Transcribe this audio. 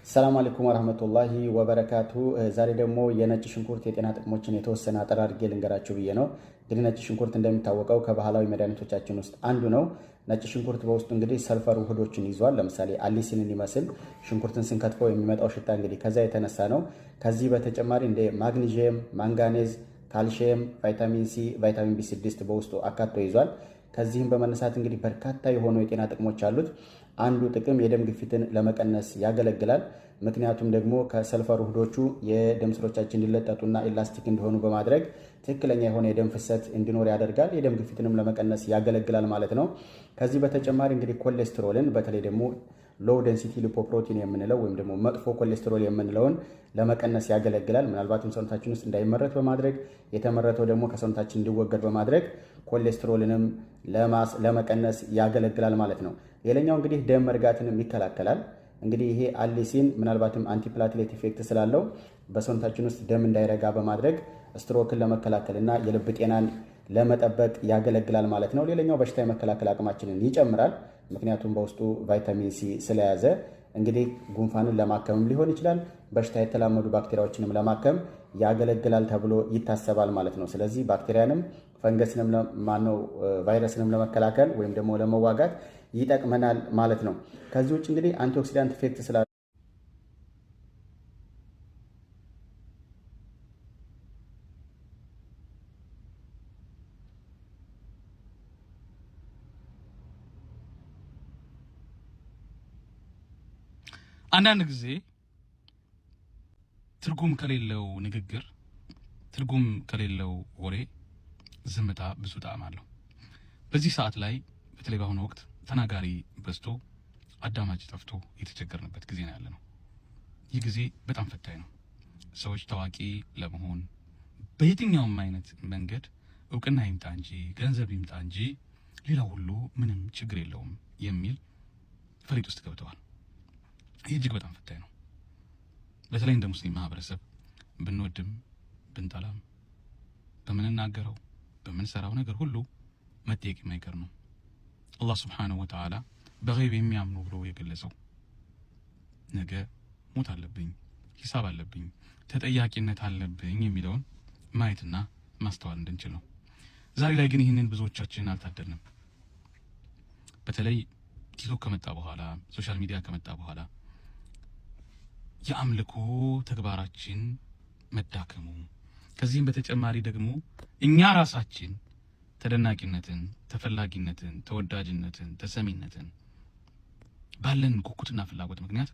ሰላም አለይኩም ወራህመቱላሂ ወበረካቱ። ዛሬ ደግሞ የነጭ ሽንኩርት የጤና ጥቅሞችን የተወሰነ አጠር አድርጌ ልንገራችሁ ብዬ ነው። እንግዲህ ነጭ ሽንኩርት እንደሚታወቀው ከባህላዊ መድኃኒቶቻችን ውስጥ አንዱ ነው። ነጭ ሽንኩርት በውስጡ እንግዲህ ሰልፈር ውህዶችን ይዟል። ለምሳሌ አሊሲንን ይመስል ሽንኩርትን ስንከትፈው የሚመጣው ሽታ እንግዲህ ከዛ የተነሳ ነው። ከዚህ በተጨማሪ እንደ ማግኒዥየም፣ ማንጋኔዝ፣ ካልሽየም፣ ቫይታሚን ሲ፣ ቫይታሚን ቢ6 በውስጡ አካቶ ይዟል። ከዚህም በመነሳት እንግዲህ በርካታ የሆኑ የጤና ጥቅሞች አሉት። አንዱ ጥቅም የደም ግፊትን ለመቀነስ ያገለግላል። ምክንያቱም ደግሞ ከሰልፈር ውህዶቹ የደም ስሮቻችን እንዲለጠጡና ኢላስቲክ እንዲሆኑ በማድረግ ትክክለኛ የሆነ የደም ፍሰት እንዲኖር ያደርጋል። የደም ግፊትንም ለመቀነስ ያገለግላል ማለት ነው። ከዚህ በተጨማሪ እንግዲህ ኮሌስትሮልን በተለይ ደግሞ ሎው ደንሲቲ ሊፖፕሮቲን የምንለው ወይም ደግሞ መጥፎ ኮሌስትሮል የምንለውን ለመቀነስ ያገለግላል። ምናልባትም ሰውነታችን ውስጥ እንዳይመረት በማድረግ የተመረተው ደግሞ ከሰውነታችን እንዲወገድ በማድረግ ኮሌስትሮልንም ለመቀነስ ያገለግላል ማለት ነው። ሌላኛው እንግዲህ ደም መርጋትንም ይከላከላል። እንግዲህ ይሄ አሊሲን ምናልባትም አንቲፕላትሌት ኢፌክት ስላለው በሰውነታችን ውስጥ ደም እንዳይረጋ በማድረግ ስትሮክን ለመከላከልና የልብ ጤናን ለመጠበቅ ያገለግላል ማለት ነው። ሌላኛው በሽታ የመከላከል አቅማችንን ይጨምራል። ምክንያቱም በውስጡ ቫይታሚን ሲ ስለያዘ እንግዲህ ጉንፋንን ለማከምም ሊሆን ይችላል። በሽታ የተላመዱ ባክቴሪያዎችንም ለማከም ያገለግላል ተብሎ ይታሰባል ማለት ነው። ስለዚህ ባክቴሪያንም ፈንገስንም ቫይረስንም ለመከላከል ወይም ደግሞ ለመዋጋት ይጠቅመናል ማለት ነው። ከዚህ ውጭ እንግዲህ አንቲኦክሲዳንት ኢፌክት ስላለ አንዳንድ ጊዜ ትርጉም ከሌለው ንግግር፣ ትርጉም ከሌለው ወሬ ዝምታ ብዙ ጣዕም አለው። በዚህ ሰዓት ላይ በተለይ በአሁኑ ወቅት ተናጋሪ በዝቶ አዳማጭ ጠፍቶ የተቸገርንበት ጊዜ ነው ያለነው። ይህ ጊዜ በጣም ፈታኝ ነው። ሰዎች ታዋቂ ለመሆን በየትኛውም አይነት መንገድ እውቅና ይምጣ እንጂ ገንዘብ ይምጣ እንጂ ሌላው ሁሉ ምንም ችግር የለውም የሚል ፈሊጥ ውስጥ ገብተዋል። ይህ እጅግ በጣም ፈታኝ ነው። በተለይ እንደ ሙስሊም ማህበረሰብ ብንወድም ብንጠላም በምንናገረው በምንሰራው ነገር ሁሉ መጠየቅ የማይቀር ነው። አላህ ሱብሓነሁ ወተዓላ በገይብ የሚያምኑ ብሎ የገለጸው ነገ ሞት አለብኝ፣ ሂሳብ አለብኝ፣ ተጠያቂነት አለብኝ የሚለውን ማየትና ማስተዋል እንድንችል ነው። ዛሬ ላይ ግን ይህንን ብዙዎቻችን አልታደልንም። በተለይ ቲክቶክ ከመጣ በኋላ ሶሻል ሚዲያ ከመጣ በኋላ የአምልኮ ተግባራችን መዳከሙ፣ ከዚህም በተጨማሪ ደግሞ እኛ ራሳችን ተደናቂነትን፣ ተፈላጊነትን፣ ተወዳጅነትን፣ ተሰሚነትን ባለን ጉጉትና ፍላጎት ምክንያት